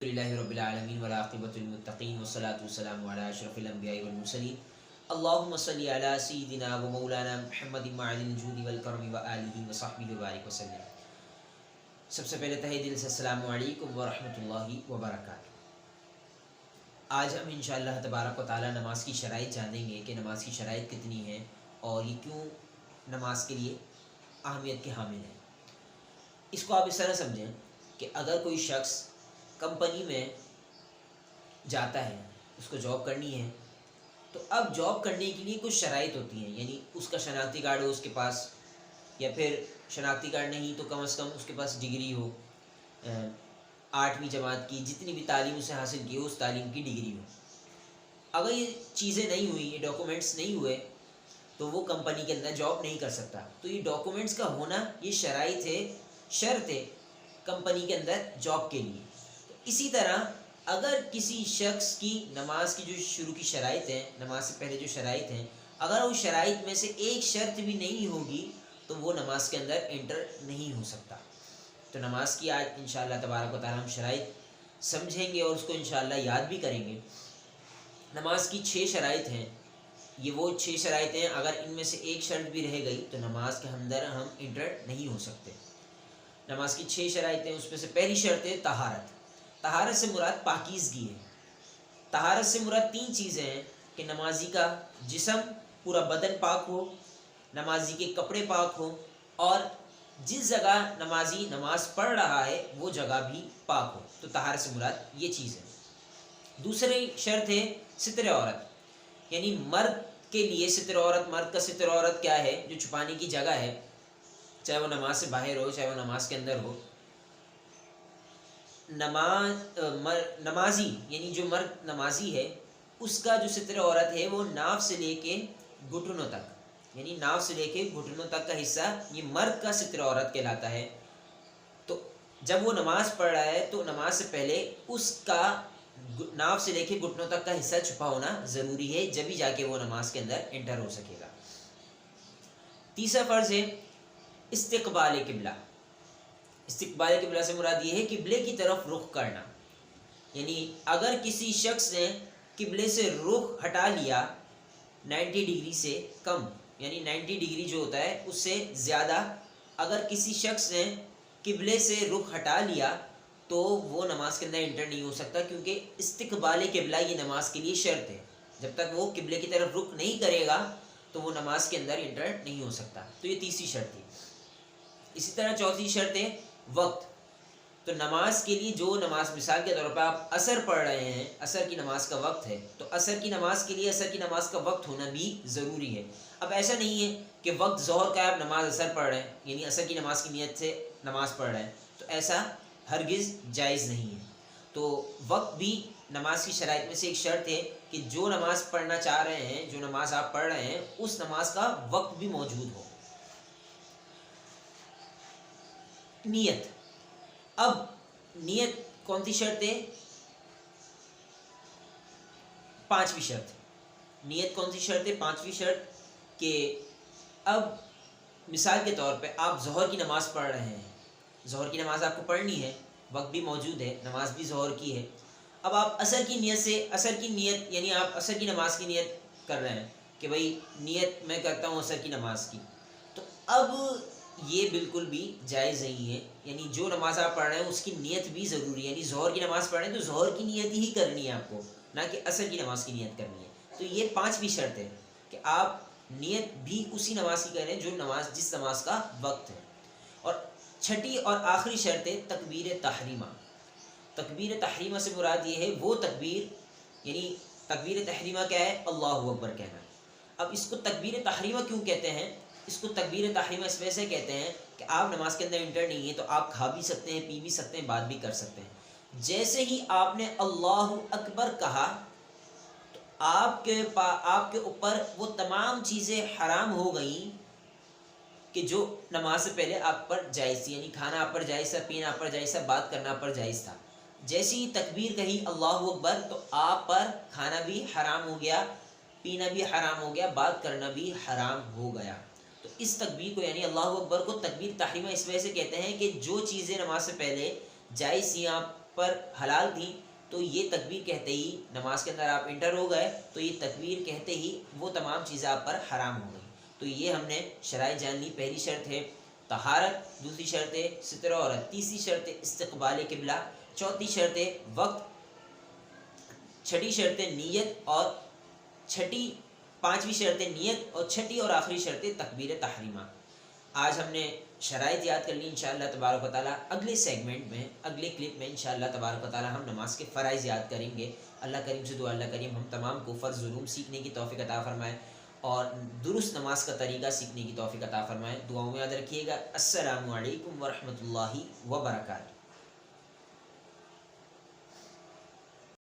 للہ رب العالمین والعاقبۃ للمتقین والصلاۃ والسلام علی اشرف الانبیاء والمرسلین اللہم صلی علی سیدنا و مولانا محمد معدن الجود والکرم وآلہ وصحبہ وبارک وسلم۔ سب سے پہلے تہہ دل سے السلام علیکم ورحمۃ اللہ وبرکاتہ۔ آج ہم انشاءاللہ تبارک و تعالی نماز کی شرائط جانیں گے کہ نماز کی شرائط کتنی ہیں اور یہ کیوں نماز کے لیے اہمیت کے حامل ہیں۔ اس کو آپ اس طرح سمجھیں کہ اگر کوئی شخص کمپنی میں جاتا ہے، اس کو جاب کرنی ہے، تو اب جاب کرنے کے لیے کچھ شرائط ہوتی ہیں، یعنی اس کا شناختی کارڈ ہو اس کے پاس، یا پھر شناختی کارڈ نہیں تو کم از کم اس کے پاس ڈگری ہو، 8ویں جماعت کی جتنی بھی تعلیم اسے حاصل کی ہو اس تعلیم کی ڈگری ہو۔ اگر یہ چیزیں نہیں ہوئی، یہ ڈاکومنٹس نہیں ہوئے، تو وہ کمپنی کے اندر جاب نہیں کر سکتا۔ تو یہ ڈاکومنٹس کا ہونا یہ شرائط ہے، شرط ہے کمپنی کے اندر جاب کے لیے۔ اسی طرح اگر کسی شخص کی نماز کی جو شروع کی شرائط ہیں، نماز سے پہلے جو شرائط ہیں، اگر وہ شرائط میں سے ایک شرط بھی نہیں ہوگی تو وہ نماز کے اندر انٹر نہیں ہو سکتا۔ تو نماز کی آج انشاءاللہ تبارک و تعالی ہم شرائط سمجھیں گے اور اس کو انشاءاللہ یاد بھی کریں گے۔ نماز کی 6 شرائط ہیں، یہ وہ 6 شرائط ہیں، اگر ان میں سے ایک شرط بھی رہ گئی تو نماز کے اندر ہم انٹر نہیں ہو سکتے۔ نماز کی 6 شرائط ہیں، اس میں سے پہلی شرط ہے طہارت۔ طہارت سے مراد پاکیزگی ہے۔ طہارت سے مراد 3 چیزیں ہیں کہ نمازی کا جسم پورا بدن پاک ہو، نمازی کے کپڑے پاک ہو، اور جس جگہ نمازی نماز پڑھ رہا ہے وہ جگہ بھی پاک ہو۔ تو طہارت سے مراد یہ چیز ہے۔ دوسری شرط ہے ستر عورت، یعنی مرد کے لیے ستر عورت، مرد کا ستر عورت کیا ہے؟ جو چھپانے کی جگہ ہے، چاہے وہ نماز سے باہر ہو چاہے وہ نماز کے اندر ہو۔ نمازی یعنی جو مرد نمازی ہے اس کا جو ستر عورت ہے وہ ناف سے لے کے گھٹنوں تک، یعنی ناف سے لے کے گھٹنوں تک کا حصہ یہ مرد کا ستر عورت کہلاتا ہے۔ تو جب وہ نماز پڑھ رہا ہے تو نماز سے پہلے اس کا ناف سے لے کے گھٹنوں تک کا حصہ چھپا ہونا ضروری ہے، جبھی جا کے وہ نماز کے اندر انٹر ہو سکے گا۔ تیسرا فرض ہے استقبال قبلہ۔ استقبال قبلہ سے مراد یہ ہے قبلے کی طرف رخ کرنا، یعنی اگر کسی شخص نے قبلے سے رخ ہٹا لیا 90 ڈگری سے کم، یعنی 90 ڈگری جو ہوتا ہے اس سے زیادہ اگر کسی شخص نے قبلے سے رخ ہٹا لیا تو وہ نماز کے اندر انٹر نہیں ہو سکتا، کیونکہ استقبال قبلہ یہ نماز کے لیے شرط ہے۔ جب تک وہ قبلے کی طرف رخ نہیں کرے گا تو وہ نماز کے اندر انٹر نہیں ہو سکتا۔ تو یہ تیسری شرط ہے۔ اسی طرح چوتھی شرط ہے وقت۔ تو نماز کے لیے جو نماز، مثال کے طور پر آپ عصر پڑھ رہے ہیں، عصر کی نماز کا وقت ہے، تو عصر کی نماز کے لیے عصر کی نماز کا وقت ہونا بھی ضروری ہے۔ اب ایسا نہیں ہے کہ وقت ظہر کا ہے، آپ نماز عصر پڑھ رہے ہیں، یعنی عصر کی نماز کی نیت سے نماز پڑھ رہے ہیں، تو ایسا ہرگز جائز نہیں ہے۔ تو وقت بھی نماز کی شرائط میں سے ایک شرط ہے کہ جو نماز پڑھنا چاہ رہے ہیں، جو نماز آپ پڑھ رہے ہیں، اس نماز کا وقت بھی موجود ہو۔ نیت۔ اب نیت کون سی شرط ہے؟ 5ویں شرط۔ نیت کون سی شرط ہے؟ 5ویں شرط کہ اب مثال کے طور پہ آپ ظہر کی نماز پڑھ رہے ہیں، ظہر کی نماز آپ کو پڑھنی ہے، وقت بھی موجود ہے، نماز بھی ظہر کی ہے۔ اب آپ عصر کی نیت سے، عصر کی نیت یعنی آپ عصر کی نماز کی نیت کر رہے ہیں کہ بھائی نیت میں کرتا ہوں عصر کی نماز کی، تو اب یہ بالکل بھی جائز نہیں ہے۔ یعنی جو نماز آپ پڑھ رہے ہیں اس کی نیت بھی ضروری ہے، یعنی ظہر کی نماز پڑھ رہے ہیں تو ظہر کی نیت ہی کرنی ہے آپ کو، نہ کہ عصر کی نماز کی نیت کرنی ہے۔ تو یہ 5ویں شرط ہے کہ آپ نیت بھی اسی نماز کی کریں جو نماز، جس نماز کا وقت ہے۔ اور 6ٹھی اور آخری شرط ہے تکبیر تحریمہ۔ تکبیر تحریمہ سے مراد یہ ہے وہ تکبیر، یعنی تکبیر تحریمہ کیا ہے؟ اللہ اکبر کہنا۔ اب اس کو تکبیر تحریمہ کیوں کہتے ہیں؟ اس کو تکبیر تحریمہ اس وجہ سے کہتے ہیں کہ آپ نماز کے اندر انٹر نہیں ہیں تو آپ کھا بھی سکتے ہیں، پی بھی سکتے ہیں، بات بھی کر سکتے ہیں۔ جیسے ہی آپ نے اللہ اکبر کہا تو آپ کے اوپر وہ تمام چیزیں حرام ہو گئیں کہ جو نماز سے پہلے آپ پر جائز تھی، یعنی کھانا آپ پر جائز تھا، پینا آپ پر جائز تھا، بات کرنا آپ پر جائز تھا۔ جیسے ہی تکبیر کہی اللہ اکبر تو آپ پر کھانا بھی حرام ہو گیا، پینا بھی حرام ہو گیا، بات کرنا بھی حرام ہو گیا۔ تو اس تکبیر کو، یعنی اللہ اکبر کو تکبیر تحریمہ اس وجہ سے کہتے ہیں کہ جو چیزیں نماز سے پہلے جائز تھیں آپ پر حلال تھیں تو یہ تکبیر کہتے ہی نماز کے اندر آپ انٹر ہو گئے تو یہ تکبیر کہتے ہی وہ تمام چیزیں آپ پر حرام ہو گئیں. تو یہ ہم نے شرائط جان لی. پہلی شرط ہے طہارت، دوسری شرط ہے ستر عورت، تیسری شرط ہے استقبال قبلہ، چوتھی شرط ہے وقت، چھٹی شرط ہے نیت، اور پانچویں شرط ہے نیت، اور چھٹی اور آخری شرط ہے تکبیر تحریمہ. آج ہم نے شرائط یاد کر لی. انشاءاللہ تبارک و تعالیٰ اگلے سیگمنٹ میں، اگلے کلپ میں انشاءاللہ تبارک و تعالیٰ ہم نماز کے فرائض یاد کریں گے. اللہ کریم سے دعا اللہ کریم ہم تمام کو فرض علوم سیکھنے کی توفیق عطا فرمائے اور درست نماز کا طریقہ سیکھنے کی توفیق عطا فرمائے. دعاؤں میں یاد رکھیے گا. السلام علیکم ورحمۃ اللہ وبرکاتہ.